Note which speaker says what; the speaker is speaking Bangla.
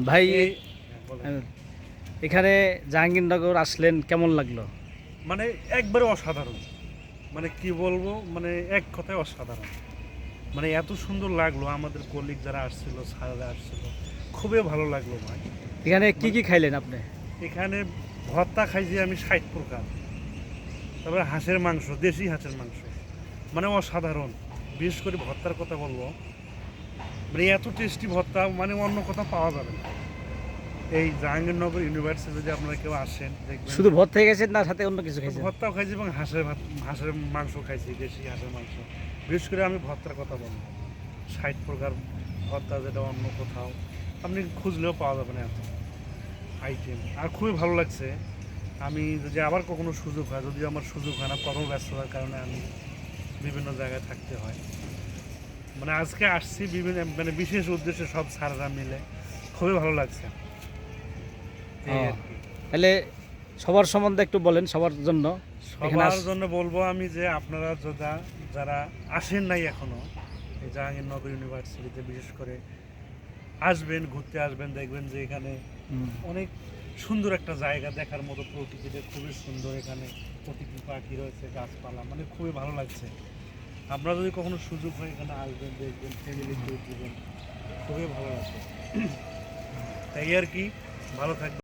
Speaker 1: ভাই
Speaker 2: বলেন।
Speaker 1: এখানে জাহাঙ্গীরনগর আসলেন, কেমন লাগলো?
Speaker 2: মানে একবারে অসাধারণ, মানে কি বলবো, মানে এক কথায় অসাধারণ। মানে এত সুন্দর লাগলো, আমাদের কলিগ যারা আসছিল, স্যাররা আসছিল, খুবই ভালো লাগলো ভাই।
Speaker 1: এখানে কি
Speaker 2: মানে
Speaker 1: কি খাইলেন আপনি?
Speaker 2: এখানে ভর্তা খাইছি আমি 60 প্রকার, তারপরে হাঁসের মাংস, দেশি হাঁসের মাংস, মানে অসাধারণ। বিশেষ করে ভর্তার কথা বলবো, মানে এত টেস্টি ভর্তা মানে অন্য কোথাও পাওয়া যাবে না। এই জাহাঙ্গীরনগর ইউনিভার্সিটি যদি আপনারা কেউ আসেন দেখবেন
Speaker 1: শুধু ভর্তা গেছেন না সাথে অন্য কিছু খাইছেন?
Speaker 2: ভর্তাও খাইছি এবং হাঁসের মাংস খাইছি, দেশি হাঁসের মাংস। বিশেষ করে আমি ভর্তার কথা বলবো, 60 প্রকার ভর্তা, যেটা অন্য কোথাও আপনি খুঁজলেও পাওয়া যাবে না এত আইটেম। আর খুবই ভালো লাগছে। আমি যদি আবার কখনো সুযোগ হয়, যদি আমার সুযোগ হয় না, কর্মব্যস্ততার কারণে আমি বিভিন্ন জায়গায় থাকতে হয়, মানে আজকে আসছি বিভিন্ন মানে বিশেষ উদ্দেশ্যে সব স্যাররা মিলে, খুবই ভালো লাগছে এই আর কি।
Speaker 1: তাহলে সবার সম্বন্ধে একটু বলেন, সবার জন্য। এখানে
Speaker 2: সবার জন্য বলবো আমি যে আপনারা যারা আসেন নাই এখনো এই জাহাঙ্গীরনগর ইউনিভার্সিটিতে, বিশেষ করে আসবেন, ঘুরতে আসবেন, দেখবেন যে এখানে অনেক সুন্দর একটা জায়গা, দেখার মতো, প্রকৃতিটা খুবই সুন্দর, এখানে প্রকৃতি, পাখি রয়েছে, গাছপালা, মানে খুবই ভালো লাগছে। আপনারা যদি কখনো সুযোগ হয় এখানে আসবেন, দেখবেন, ফ্যামিলি ট্যুর দিবেন, খুবই ভালো লাগছে। তাই আর কি, ভালো থাকবেন।